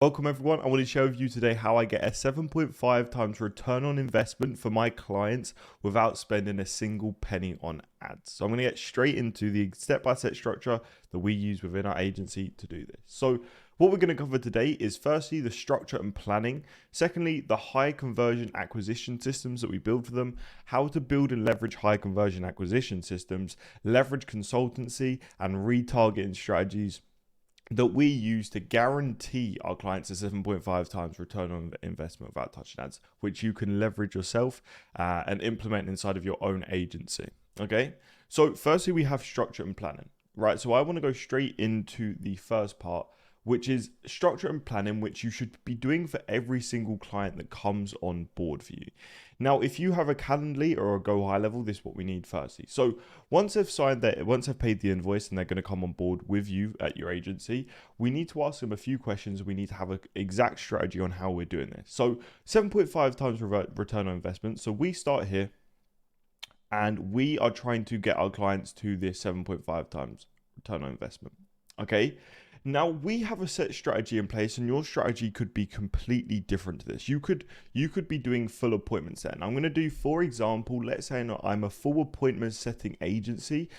Welcome everyone. I want to share with you today how I get a 7.5 times return on investment for my clients without spending a single penny on ads. So I'm going to get straight into the step-by-step structure that we use within our agency to do this. So what we're going to cover today is firstly the structure and planning, secondly the high conversion acquisition systems that we build for them, how to build and leverage high conversion acquisition systems, leverage consultancy and retargeting strategies that we use to guarantee our clients a 7.5 times return on investment without touching ads, which you can leverage yourself and implement inside of your own agency. Okay, so firstly, we have structure and planning, right? So I want to go straight into the first part, which is structure and planning, which you should be doing for every single client that comes on board for you. Now, if you have a Calendly or a Go High level, this is what we need firstly. So once they've paid the invoice and they're going to come on board with you at your agency, we need to ask them a few questions. We need to have an exact strategy on how we're doing this. So 7.5 times return on investment. So we start here and we are trying to get our clients to this 7.5 times return on investment. Okay. Now we have a set strategy in place, and your strategy could be completely different to this. You could be doing full appointment setting. I'm going to do, for example, let's say I'm a full appointment setting agency.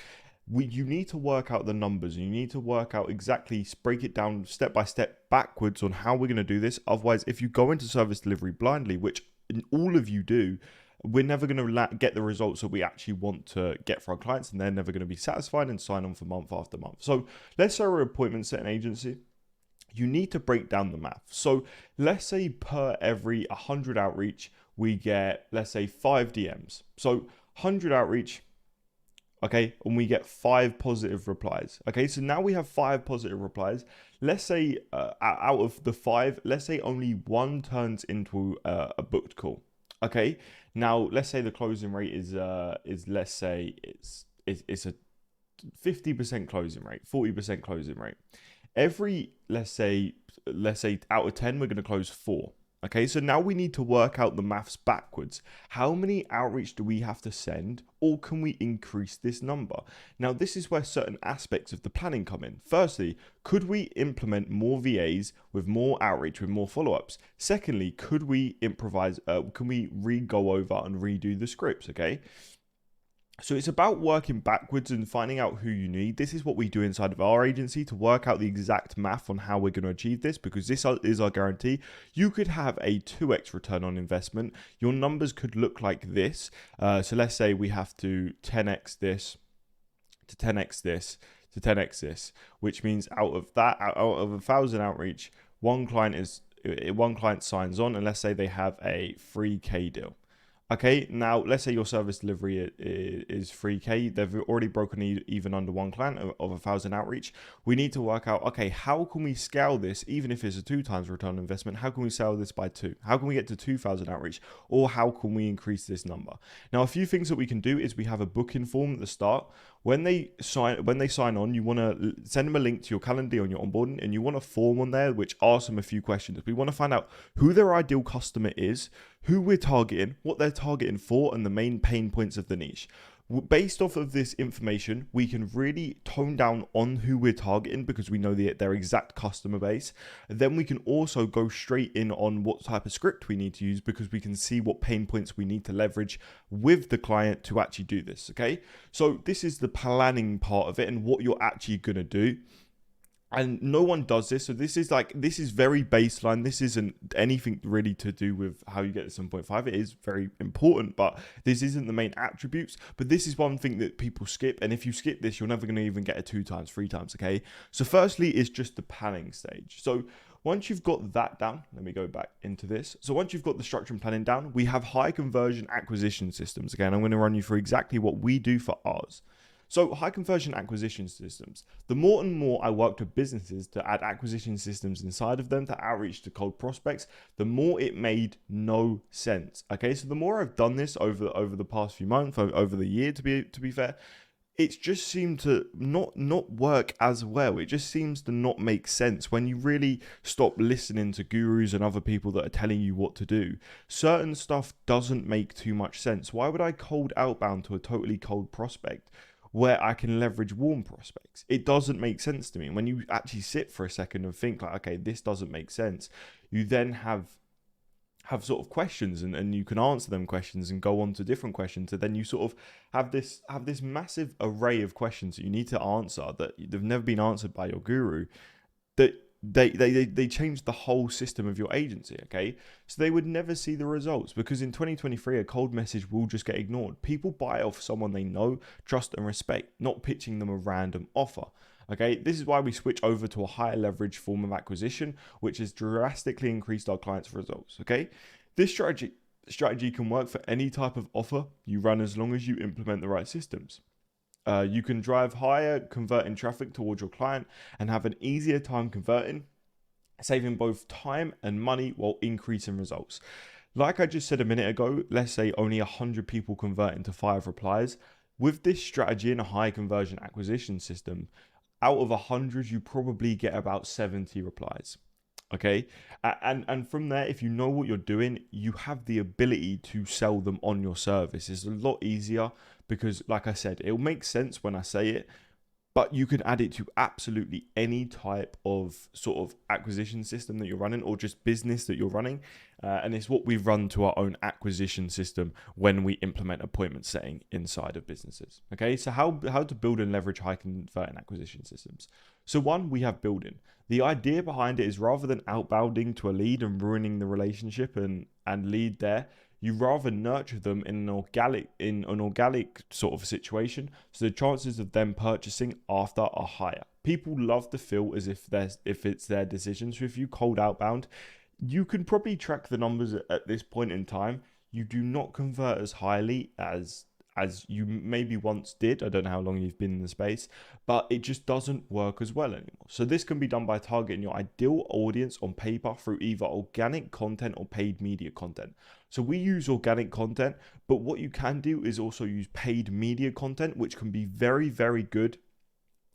You need to work out the numbers, and you need to work out exactly, break it down step by step backwards on how we're going to do this. Otherwise, if you go into service delivery blindly, which all of you do, we're never going to get the results that we actually want to get for our clients, and they're never going to be satisfied and sign on for month after month. So let's say we're an appointment setting agency. You need to break down the math. So let's say per every 100 outreach, we get, let's say 5 DMs. So 100 outreach, okay, and we get 5 positive replies. Okay, so now we have 5 positive replies. Let's say out of the 5, let's say only 1 turns into a booked call. Okay, now let's say the closing rate is let's say it's a 50% closing rate, 40% closing rate. Every let's say out of 10, we're going to close 4. Okay, so now we need to work out the maths backwards. How many outreach do we have to send, or can we increase this number? Now, this is where certain aspects of the planning come in. Firstly, could we implement more VAs with more outreach, with more follow-ups? Secondly, could we improvise? Can we go over and redo the scripts? Okay. So it's about working backwards and finding out who you need. This is what we do inside of our agency to work out the exact math on how we're going to achieve this, because this is our guarantee. You could have a 2x return on investment. Your numbers could look like this. So let's say we have to 10x this to 10x this to 10x this, which means out of 1,000 outreach, one client signs on, and let's say they have a 3K deal. Okay, now let's say your service delivery is 3K. They've already broken even under one client of 1,000 outreach. We need to work out, okay, how can we scale this, even if it's a 2 times return on investment? How can we scale this by 2? How can we get to 2,000 outreach? Or how can we increase this number? Now, a few things that we can do is we have a booking form at the start. When they sign on, you want to send them a link to your calendar on your onboarding, and you want a form on there which asks them a few questions. We want to find out who their ideal customer is, who we're targeting, what they're targeting for, and the main pain points of the niche. Based off of this information, we can really tone down on who we're targeting because we know their exact customer base. Then we can also go straight in on what type of script we need to use, because we can see what pain points we need to leverage with the client to actually do this. Okay, so this is the planning part of it and what you're actually going to do. And no one does this. So this is very baseline. This isn't anything really to do with how you get to 7.5. It is very important, but this isn't the main attributes. But this is one thing that people skip. And if you skip this, you're never going to even get a 2 times, 3 times. Okay. So firstly, it's just the planning stage. So once you've got that down, let me go back into this. So once you've got the structure and planning down, we have high conversion acquisition systems. Again, I'm going to run you through exactly what we do for ours. So high conversion acquisition systems. The more and more I worked with businesses to add acquisition systems inside of them to outreach to cold prospects, the more it made no sense. Okay, so the more I've done this over the past few months, over the year, to be fair, it's just seemed to not work as well. It just seems to not make sense when you really stop listening to gurus and other people that are telling you what to do. Certain stuff doesn't make too much sense. Why would I cold outbound to a totally cold prospect? where I can leverage warm prospects. It doesn't make sense to me. And when you actually sit for a second and think like, okay, this doesn't make sense, you then have sort of questions, and you can answer them questions and go on to different questions. And then you sort of have this massive array of questions that you need to answer that they've never been answered by your guru, that they change the whole system of your agency. Okay, so they would never see the results, because in 2023 a cold message will just get ignored. People buy off someone they know, trust and respect, not pitching them a random offer. Okay, this is why we switch over to a higher leverage form of acquisition, which has drastically increased our clients' results. Okay, this strategy can work for any type of offer you run, as long as you implement the right systems. You can drive higher converting traffic towards your client and have an easier time converting, saving both time and money while increasing results. Like I just said a minute ago, let's say only 100 people convert into 5 replies. With this strategy and a high conversion acquisition system, out of 100, you probably get about 70 replies. Okay, and from there, if you know what you're doing, you have the ability to sell them on your service. It's a lot easier because, like I said, it'll make sense when I say it, but you can add it to absolutely any type of sort of acquisition system that you're running, or just business that you're running. And it's what we run to our own acquisition system when we implement appointment setting inside of businesses. Okay, so how to build and leverage high converting acquisition systems. So one, we have building. The idea behind it is, rather than outbounding to a lead and ruining the relationship and lead there, you rather nurture them in an organic sort of situation, so the chances of them purchasing after are higher. People love to feel as if it's their decision. So if you cold outbound, you can probably track the numbers at this point in time. You do not convert as highly as you maybe once did. I don't know how long you've been in the space, but it just doesn't work as well anymore. So this can be done by targeting your ideal audience on paper through either organic content or paid media content. So we use organic content, but what you can do is also use paid media content, which can be very, very good.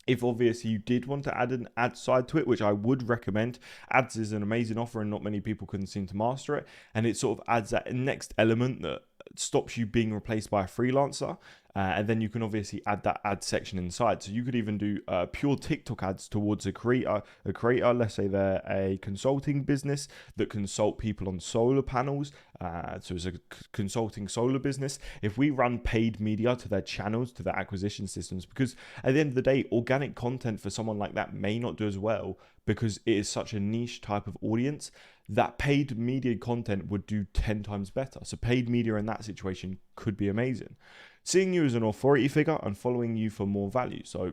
If obviously you did want to add an ad side to it, which I would recommend. Ads is an amazing offer and not many people can seem to master it. And it sort of adds that next element that stops you being replaced by a freelancer. And then you can obviously add that ad section inside. So you could even do pure TikTok ads towards a creator. Let's say they're a consulting business that consult people on solar panels. So it's a consulting solar business. If we run paid media to their channels, to their acquisition systems, because at the end of the day, organic content for someone like that may not do as well because it is such a niche type of audience, that paid media content would do 10 times better. So paid media in that situation could be amazing. Seeing you as an authority figure and following you for more value. So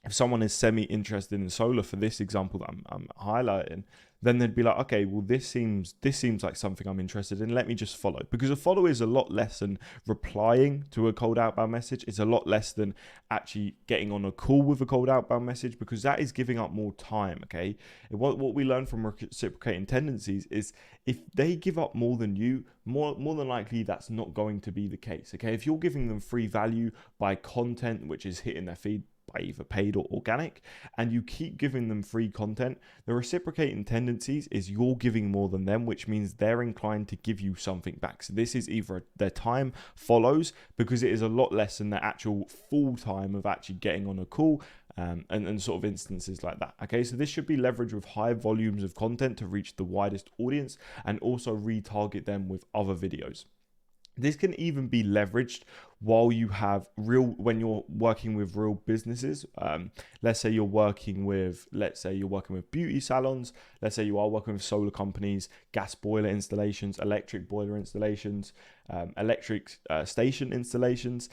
if someone is semi-interested in solar, for this example that I'm highlighting, then they'd be like, okay, well, this seems like something I'm interested in. Let me just follow. Because a follow is a lot less than replying to a cold outbound message. It's a lot less than actually getting on a call with a cold outbound message, because that is giving up more time, okay? What we learn from reciprocating tendencies is, if they give up more than you, more than likely that's not going to be the case, okay? If you're giving them free value by content which is hitting their feed by either paid or organic, and you keep giving them free content, the reciprocating tendencies is you're giving more than them, which means they're inclined to give you something back. So this is either their time follows, because it is a lot less than the actual full time of actually getting on a call, and sort of instances like that. Okay, so this should be leveraged with high volumes of content to reach the widest audience and also retarget them with other videos. This can even be leveraged while you have when you're working with real businesses. Let's say you're working with beauty salons. Let's say you are working with solar companies, gas boiler installations, electric boiler installations, electric station installations.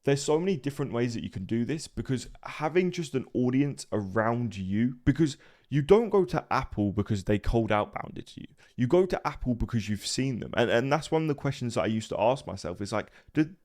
There's so many different ways that you can do this, because having just an audience around you, because you don't go to Apple because they cold outbounded to you. You go to Apple because you've seen them. And that's one of the questions that I used to ask myself, is like, did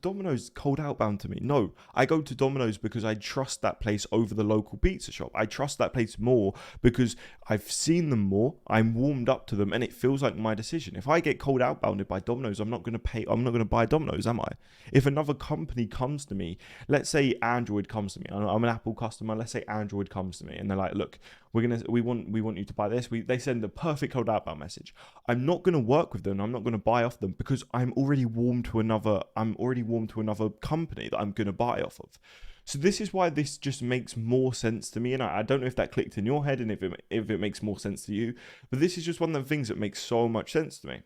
Domino's cold outbound to me? No, I go to Domino's because I trust that place over the local pizza shop. I trust that place more because I've seen them more, I'm warmed up to them, and it feels like my decision. If I get cold outbounded by Domino's, I'm not going to buy Domino's, am I? If another company comes to me, let's say Android comes to me, I'm an Apple customer, let's say Android comes to me and they're like, look, we want you to buy this. They send the perfect cold outbound message. I'm not going to work with them. I'm not going to buy off them because I'm already warm to another company that I'm going to buy off of. So this is why this just makes more sense to me. And I don't know if that clicked in your head and if it makes more sense to you, but this is just one of the things that makes so much sense to me.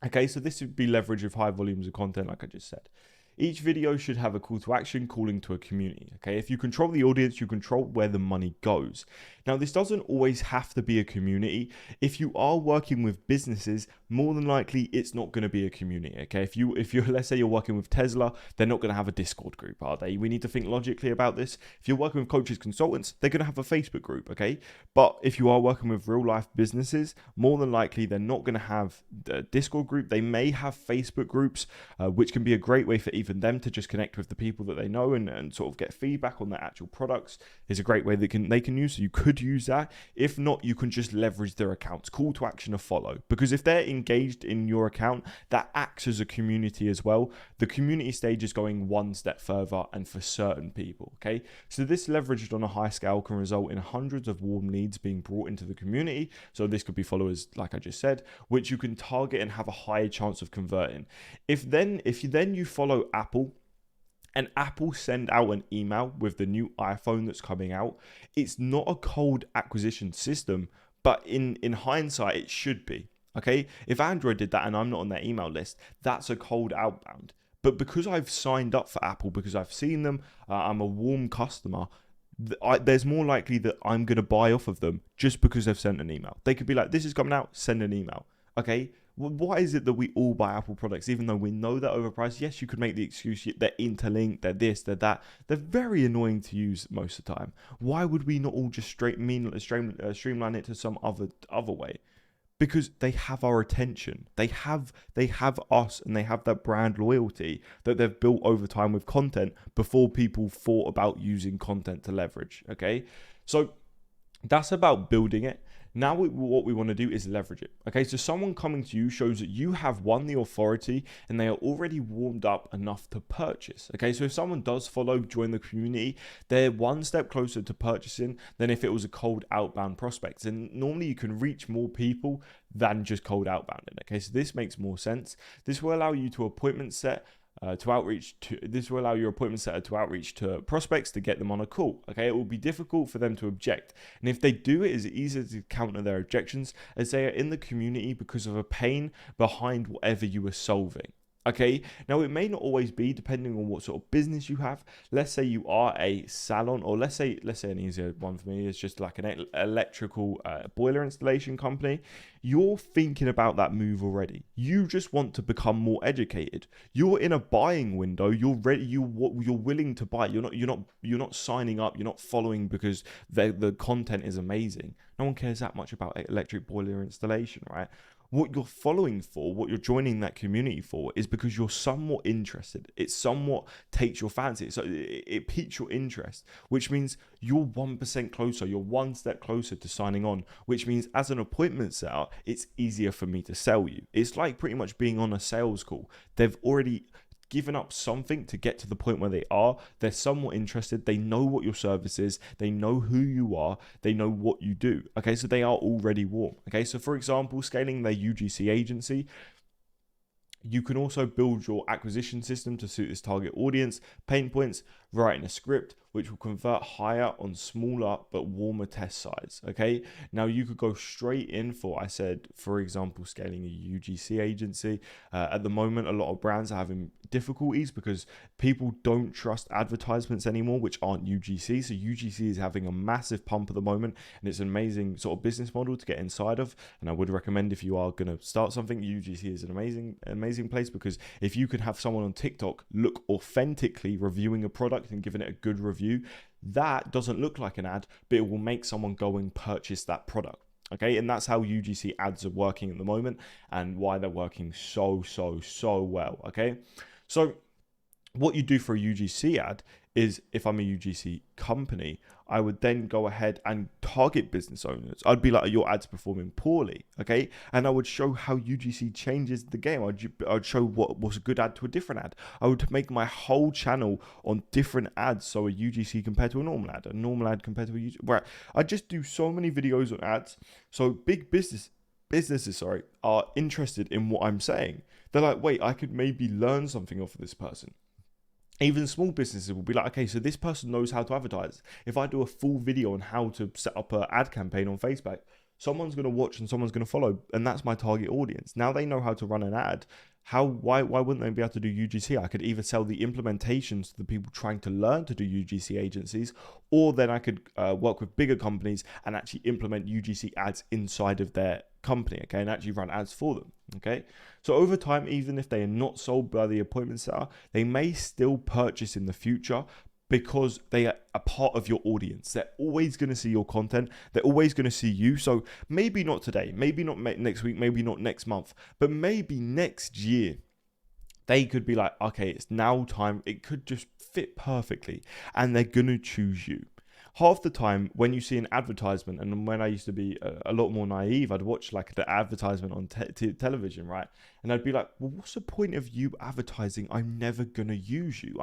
Okay, so this would be leverage of high volumes of content, like I just said. Each video should have a call to action calling to a community. Okay, if you control the audience, you control where the money goes. Now, this doesn't always have to be a community. If you are working with businesses, more than likely it's not going to be a community. Okay, if you're let's say you're working with Tesla, they're not going to have a Discord group, are they? We need to think logically about this. If you're working with coaches, consultants, they're going to have a Facebook group. Okay, but if you are working with real life businesses, more than likely they're not going to have the Discord group. They may have Facebook groups, which can be a great way for even them to just connect with the people that they know and sort of get feedback on their actual products. Is a great way they can use. So you could use that. If not, you can just leverage their accounts. Call to action or follow, because if they're engaged in your account, that acts as a community as well. The community stage is going one step further and for certain people. Okay, so this leveraged on a high scale can result in hundreds of warm leads being brought into the community. So this could be followers, like I just said, which you can target and have a higher chance of converting. If you follow Apple, and Apple send out an email with the new iPhone that's coming out, it's not a cold acquisition system, but in hindsight, it should be. Okay, if Android did that and I'm not on their email list, that's a cold outbound. But because I've signed up for Apple, because I've seen them, I'm a warm customer, there's more likely that I'm going to buy off of them just because they've sent an email. They could be like, this is coming out, send an email. Okay, why is it that we all buy Apple products, even though we know they're overpriced? Yes, you could make the excuse they're interlinked, they're this, they're that. They're very annoying to use most of the time. Why would we not all just streamline it to some other way? Because they have our attention. They have us, and they have that brand loyalty that they've built over time with content before people thought about using content to leverage. Okay, so that's about building it. Now what we want to do is leverage it. Okay, so someone coming to you shows that you have won the authority and they are already warmed up enough to purchase. Okay, so if someone does follow, join the community, they're one step closer to purchasing than if it was a cold outbound prospect. And normally you can reach more people than just cold outbounding. Okay, so this makes more sense. This will allow you to appointment set. This will allow your appointment setter to outreach to prospects to get them on a call. Okay, it will be difficult for them to object, and if they do, it is easier to counter their objections as they are in the community because of a pain behind whatever you are solving. Okay, now it may not always be, depending on what sort of business you have. Let's say you are a salon, or let's say an easier one for me is just like an electrical boiler installation company. You're thinking about that move already. You just want to become more educated. You're in a buying window. You're ready. You're willing to buy. You're not signing up. You're not following because the content is amazing. No one cares that much about electric boiler installation, right? What you're following for, what you're joining that community for, is because you're somewhat interested. It somewhat takes your fancy. So it piques your interest, which means you're 1% closer. You're one step closer to signing on, which means as an appointment setter, it's easier for me to sell you. It's like pretty much being on a sales call. They've already given up something to get to the point where they are. They're somewhat interested. They know what your service is. They know who you are. They know what you do. Okay, so they are already warm. Okay, so for example, scaling their UGC agency, you can also build your acquisition system to suit this target audience, pain points, writing a script which will convert higher on smaller but warmer test size. Okay, now you could go straight in for, I said, for example, scaling a UGC agency. At the moment, a lot of brands are having difficulties because people don't trust advertisements anymore, which aren't UGC. So UGC is having a massive pump at the moment, and it's an amazing sort of business model to get inside of. And I would recommend, if you are going to start something, UGC is an amazing place, because if you can have someone on TikTok look authentically reviewing a product and giving it a good review, that doesn't look like an ad, but it will make someone go and purchase that product. Okay, and that's how UGC ads are working at the moment, and why they're working so well. Okay, so What you do for a UGC ad is, if I'm a UGC company, I would then go ahead and target business owners. I'd be like, your ad's performing poorly, okay? And I would show how UGC changes the game. I'd show what was a good ad to a different ad. I would make my whole channel on different ads. So a UGC compared to a normal ad compared to a UGC. Where I just do so many videos on ads. So big businesses are interested in what I'm saying. They're like, wait, I could maybe learn something off of this person. Even small businesses will be like, okay, so this person knows how to advertise. If I do a full video on how to set up an ad campaign on Facebook, someone's going to watch and someone's going to follow, and that's my target audience. Now they know how to run an ad. Why wouldn't they be able to do UGC? I could either sell the implementations to the people trying to learn to do UGC agencies, or then I could work with bigger companies and actually implement UGC ads inside of their company, okay, and actually run ads for them, okay? So over time, even if they are not sold by the appointment setter, they may still purchase in the future because they are a part of your audience. They're always going to see your content. They're always going to see you. So maybe not today, maybe not next week, maybe not next month, but maybe next year, they could be like, okay, it's now time. It could just fit perfectly, and they're going to choose you. Half the time when you see an advertisement, and when I used to be a lot more naive, I'd watch like the advertisement on television, right? And I'd be like, well, what's the point of you advertising? I'm never going to use you.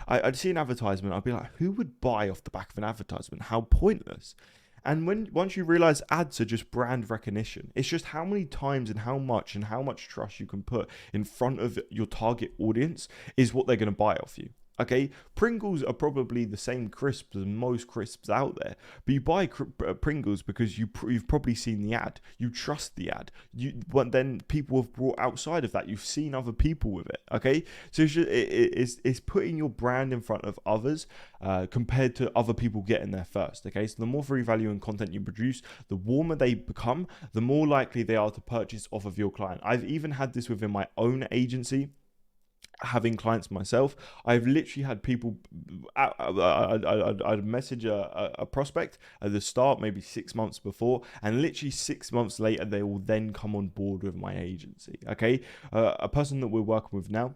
I'd see an advertisement. I'd be like, who would buy off the back of an advertisement? How pointless. And once you realize ads are just brand recognition, it's just how many times and how much trust you can put in front of your target audience is what they're going to buy off you. Okay, Pringles are probably the same crisps as most crisps out there, but you buy Pringles because you've probably seen the ad, you trust the ad, but then people have brought outside of that, you've seen other people with it. Okay, so it's putting your brand in front of others compared to other people getting there first. Okay, so the more free value and content you produce, the warmer they become, the more likely they are to purchase off of your client. I've even had this within my own agency. Having clients myself, I've literally had people, I'd message a prospect at the start, maybe 6 months before, and literally 6 months later, they will then come on board with my agency. Okay, a person that we're working with now,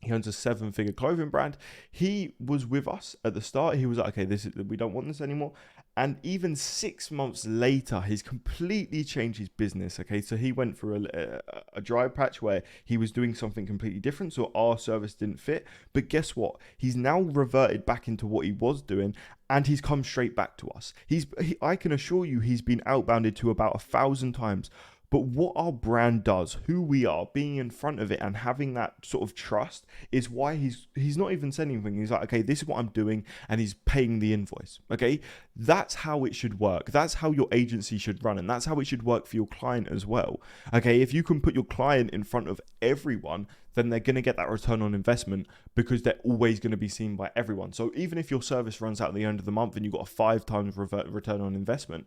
he owns a 7-figure clothing brand. He was with us at the start. He was like, okay, we don't want this anymore. And even 6 months later, he's completely changed his business. Okay, so he went through a dry patch where he was doing something completely different. So our service didn't fit. But guess what? He's now reverted back into what he was doing, and he's come straight back to us. I can assure you, he's been outbounded to about 1,000 times. But what our brand does, who we are, being in front of it and having that sort of trust is why he's not even saying anything. He's like, okay, this is what I'm doing, and he's paying the invoice. Okay, that's how it should work. That's how your agency should run, and that's how it should work for your client as well. Okay, if you can put your client in front of everyone, then they're going to get that return on investment because they're always going to be seen by everyone. So even if your service runs out at the end of the month and you've got a 5 times return on investment,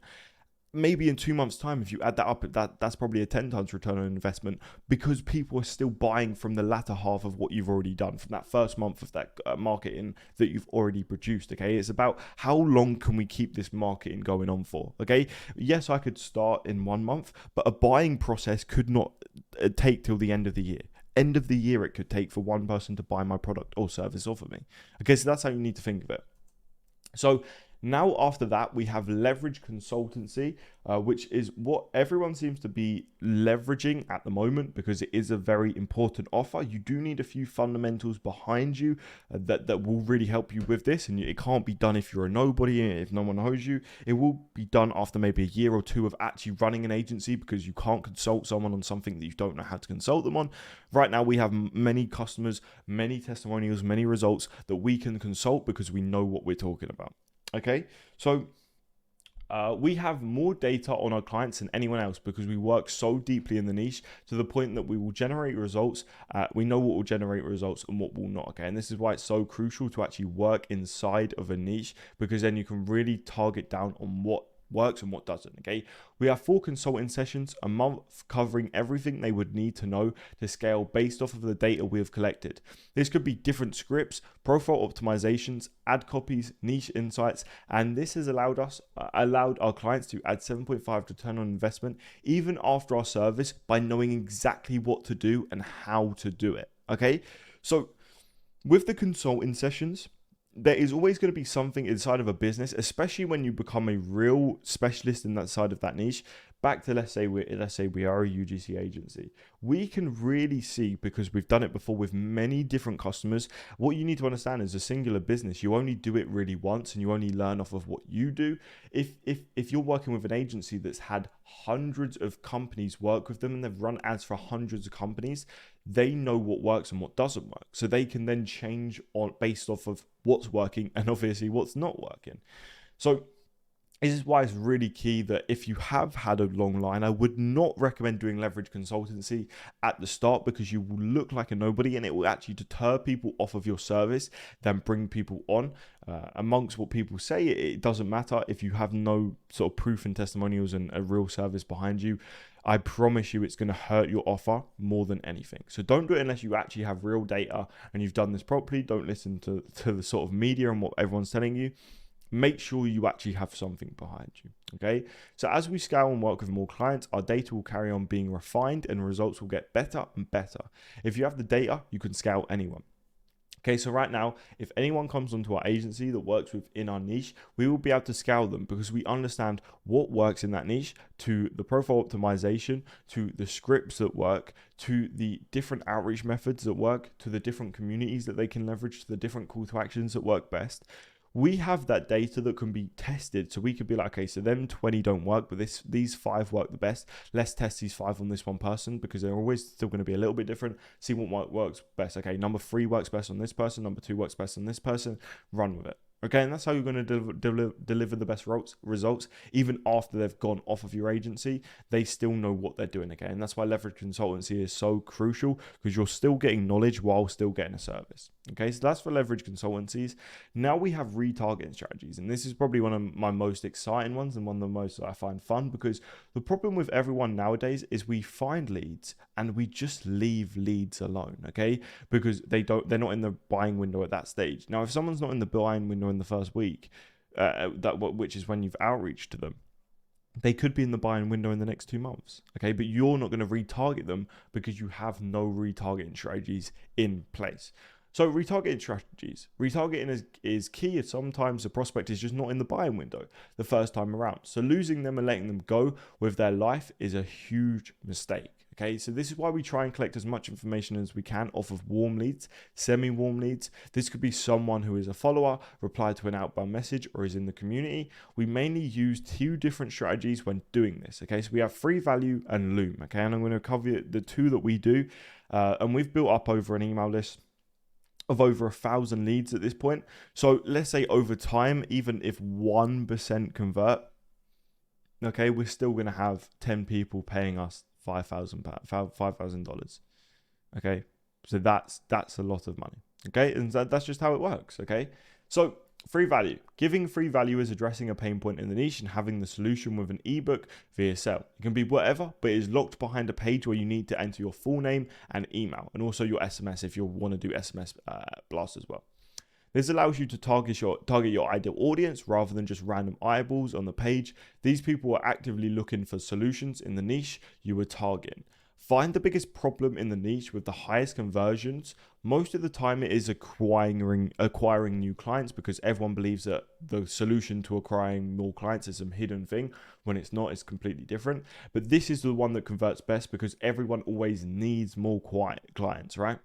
maybe in 2 months' time, if you add that up, that's probably a 10 times return on investment, because people are still buying from the latter half of what you've already done, from that first month of that marketing that you've already produced. Okay, it's about how long can we keep this marketing going on for. Okay, yes, I could start in 1 month, but a buying process could not take till the end of the year. End of the year, it could take for one person to buy my product or service off of me. Okay, so that's how you need to think of it. So now after that, we have leverage consultancy, which is what everyone seems to be leveraging at the moment because it is a very important offer. You do need a few fundamentals behind you that will really help you with this. And it can't be done if you're a nobody, if no one knows you. It will be done after maybe a year or two of actually running an agency, because you can't consult someone on something that you don't know how to consult them on. Right now, we have many customers, many testimonials, many results that we can consult because we know what we're talking about. Okay, so we have more data on our clients than anyone else because we work so deeply in the niche to the point that we will generate results. We know what will generate results and what will not. Okay, and this is why it's so crucial to actually work inside of a niche, because then you can really target down on what works and what doesn't. Okay, we have 4 consulting sessions a month covering everything they would need to know to scale based off of the data we have collected. This could be different scripts, profile optimizations, ad copies, niche insights, and this has allowed our clients to add 7.5 return on investment even after our service by knowing exactly what to do and how to do it. Okay, so With the consulting sessions, there is always going to be something inside of a business, especially when you become a real specialist in that side of that niche. Back to let's say we are a UGC agency. We can really see, because we've done it before with many different customers. What you need to understand is a singular business. You only do it really once, and you only learn off of what you do. If you're working with an agency that's had hundreds of companies work with them and they've run ads for hundreds of companies, they know what works and what doesn't work. So they can then change on based off of what's working and obviously what's not working. So this is why it's really key that if you have had a long line, I would not recommend doing leverage consultancy at the start, because you will look like a nobody and it will actually deter people off of your service than bring people on. Amongst what people say, it doesn't matter if you have no sort of proof and testimonials and a real service behind you. I promise you it's going to hurt your offer more than anything. So don't do it unless you actually have real data and you've done this properly. Don't listen to the sort of media and what everyone's telling you. Make sure you actually have something behind you, okay? So as we scale and work with more clients, our data will carry on being refined and results will get better and better. If you have the data, you can scale anyone. Okay, so right now, if anyone comes onto our agency that works within our niche, we will be able to scale them because we understand what works in that niche, to the profile optimization, to the scripts that work, to the different outreach methods that work, to the different communities that they can leverage, to the different call to actions that work best. We have that data that can be tested. So we could be like, okay, so them 20 don't work, but these 5 work the best. Let's test these 5 on this one person, because they're always still going to be a little bit different. See what works best. Okay, number 3 works best on this person. Number 2 works best on this person. Run with it. Okay, and that's how you're going to deliver the best results. Even after they've gone off of your agency, they still know what they're doing again. And that's why leverage consultancy is so crucial, because you're still getting knowledge while still getting a service. Okay, so that's for leverage consultancies. Now we have retargeting strategies. And this is probably one of my most exciting ones and one of the most that I find fun, because the problem with everyone nowadays is we find leads and we just leave leads alone, okay? Because they're not in the buying window at that stage. Now, if someone's not in the buying window in the first week, which is when you've outreached to them, they could be in the buying window in the next 2 months, okay? But you're not going to retarget them because you have no retargeting strategies in place. So retargeting strategies. Retargeting is key if sometimes the prospect is just not in the buying window the first time around. So losing them and letting them go with their life is a huge mistake. Okay, so this is why we try and collect as much information as we can off of warm leads, semi-warm leads. This could be someone who is a follower, replied to an outbound message, or is in the community. We mainly use 2 different strategies when doing this. Okay, so we have free value and Loom. Okay, and I'm going to cover the 2 that we do. And we've built up over an email list of over 1,000 leads at this point. So let's say over time, even if 1% convert, okay, we're still going to have 10 people paying us $5,000. Okay, so that's a lot of money. Okay, and that's just how it works. Okay, so free value. Giving free value is addressing a pain point in the niche and having the solution with an ebook via sale. It can be whatever, but it is locked behind a page where you need to enter your full name and email, and also your SMS if you want to do SMS blast as well. This allows you to target your ideal audience rather than just random eyeballs on the page. These people are actively looking for solutions in the niche you are targeting. Find the biggest problem in the niche with the highest conversions. Most of the time it is acquiring new clients, because everyone believes that the solution to acquiring more clients is some hidden thing, when it's not. It's completely different. But this is the one that converts best, because everyone always needs more clients, right?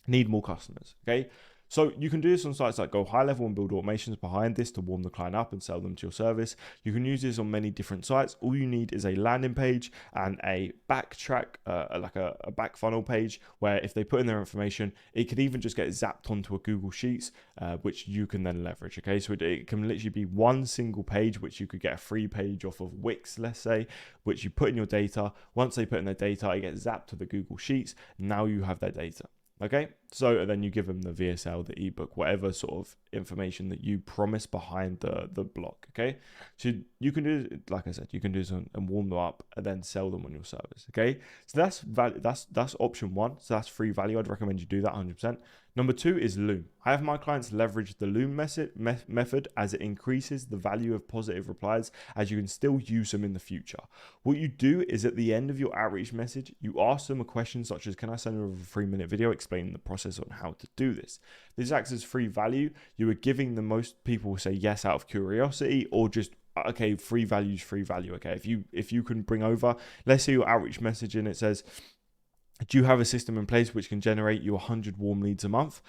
Need more customers, okay? So you can do this on sites like Go High Level and build automations behind this to warm the client up and sell them to your service. You can use this on many different sites. All you need is a landing page and a backtrack, like a back funnel page, where if they put in their information, it could even just get zapped onto a Google Sheets, which you can then leverage. Okay, so it can literally be one single page, which you could get a free page off of Wix, let's say, which you put in your data. Once they put in their data, it gets zapped to the Google Sheets. Now you have their data. Okay, so then you give them the VSL, the ebook, whatever sort of information that you promise behind the block. Okay, so you can do, like I said, you can do this and warm them up and then sell them on your service. Okay, so that's value. That's option 1. So that's free value. I'd recommend you do that 100%. Number 2 is Loom. I have my clients leverage the Loom method as it increases the value of positive replies, as you can still use them in the future. What you do is at the end of your outreach message, you ask them a question such as, can I send over a 3-minute video explaining the process process on how to do this. This acts as free value. You are giving the most people say yes out of curiosity, or just, okay, free value is free value. Okay, if you can bring over, let's say your outreach message and it says, do you have a system in place which can generate you 100 warm leads a month?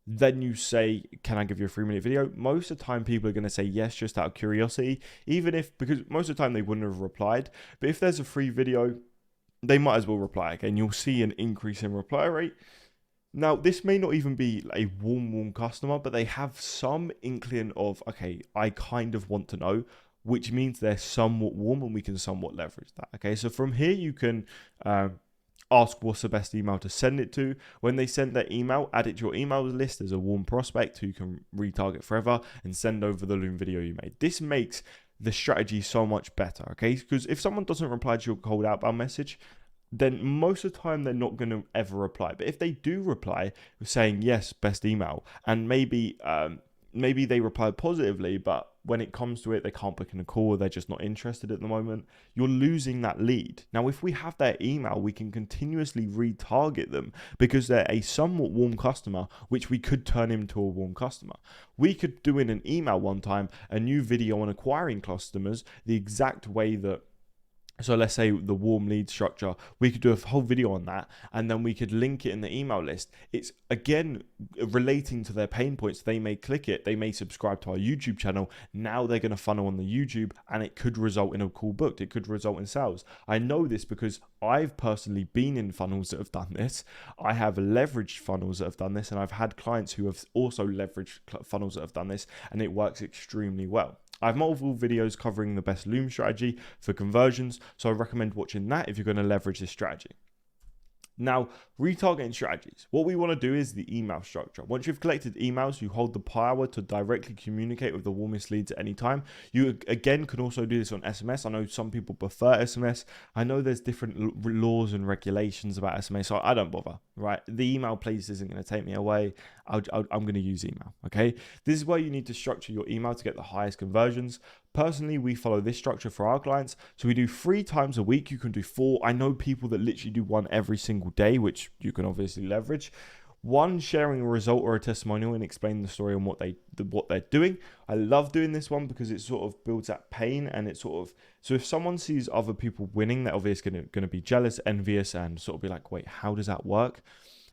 Then you say, can I give you a 3-minute video? Most of the time people are going to say yes just out of curiosity, because most of the time they wouldn't have replied. But if there's a free video, they might as well reply. Okay, and you'll see an increase in reply rate. Now, this may not even be a warm customer, but they have some inkling of, okay, I kind of want to know, which means they're somewhat warm and we can somewhat leverage that. Okay, so from here you can ask what's the best email to send it to. When they send their email, add it to your email list as a warm prospect who you can retarget forever and send over the Loom video you made. This makes the strategy so much better, okay? Because if someone doesn't reply to your cold outbound message, then most of the time they're not going to ever reply. But if they do reply saying yes, best email, and maybe they reply positively, but when it comes to it, they can't book in a call, or they're just not interested at the moment, you're losing that lead. Now, if we have their email, we can continuously retarget them because they're a somewhat warm customer, which we could turn into a warm customer. We could do in an email one time a new video on acquiring customers the exact way that, so let's say the warm lead structure, we could do a whole video on that, and then we could link it in the email list. It's again relating to their pain points. They may click it, they may subscribe to our YouTube channel. Now they're going to funnel on the YouTube, and it could result in a call booked. It could result in sales. I know this because I've personally been in funnels that have done this. I have leveraged funnels that have done this, and I've had clients who have also leveraged funnels that have done this, and it works extremely well. I have multiple videos covering the best Loom strategy for conversions, so I recommend watching that if you're going to leverage this strategy. Now, retargeting strategies. What we want to do is the email structure. Once you've collected emails, you hold the power to directly communicate with the warmest leads at any time. You, again, can also do this on SMS. I know some people prefer SMS. I know there's different laws and regulations about SMS, so I don't bother, right? The email place isn't going to take me away. I'm going to use email, okay? This is where you need to structure your email to get the highest conversions. Personally, we follow this structure for our clients. So we do 3 times a week. You can do 4. I know people that literally do 1 every single day, which you can obviously leverage. 1, sharing a result or a testimonial and explaining the story on what they're doing. I love doing this one because it sort of builds that pain, and it sort of, so if someone sees other people winning, they're obviously going to be jealous, envious, and sort of be like, wait, how does that work?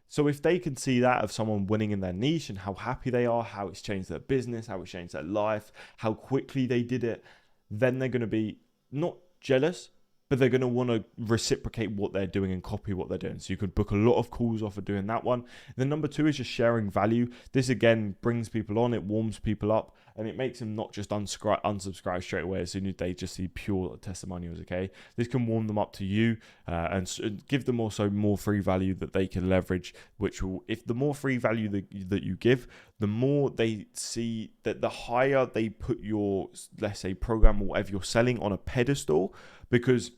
So if they can see that of someone winning in their niche and how happy they are, how it's changed their business, how it's changed their life, how quickly they did it, then they're going to be not jealous, but they're going to want to reciprocate what they're doing and copy what they're doing. So you could book a lot of calls off of doing that one. Then number 2 is just sharing value. This again brings people on, it warms people up, and it makes them not just unsubscribe straight away as soon as they just see pure testimonials, okay? This can warm them up to you and give them also more free value that they can leverage, which will, if the more free value that you give, the more they see that, the higher they put your, let's say, program or whatever you're selling on a pedestal, because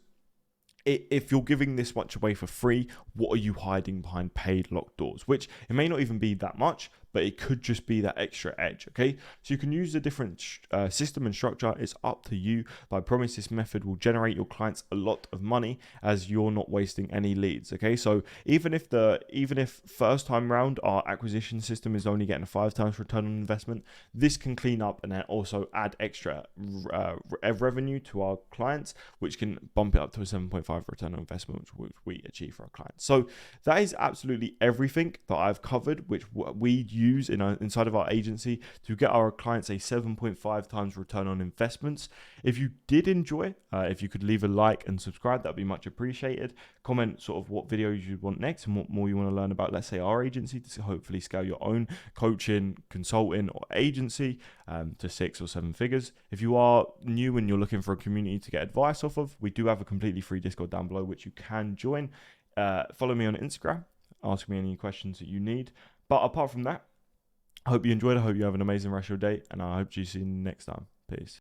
if you're giving this much away for free, what are you hiding behind paid locked doors? Which it may not even be that much, but it could just be that extra edge, okay? So you can use a different system and structure. It's up to you, but I promise this method will generate your clients a lot of money as you're not wasting any leads, okay? So even if first time round our acquisition system is only getting a 5 times return on investment, this can clean up and then also add extra revenue to our clients, which can bump it up to a 7.5 return on investment, which we achieve for our clients. So that is absolutely everything that I've covered, which we use inside of our agency to get our clients a 7.5 times return on investments. If you did enjoy, if you could leave a like and subscribe, that'd be much appreciated. Comment sort of what videos you want next and what more you want to learn about, let's say, our agency, to hopefully scale your own coaching, consulting, or agency to 6 or 7 figures. If you are new and you're looking for a community to get advice off of, we do have a completely free Discord down below, which you can join. Follow me on Instagram. Ask me any questions that you need. But apart from that, I hope you enjoyed. I hope you have an amazing rest of your day, and I hope to see you next time. Peace.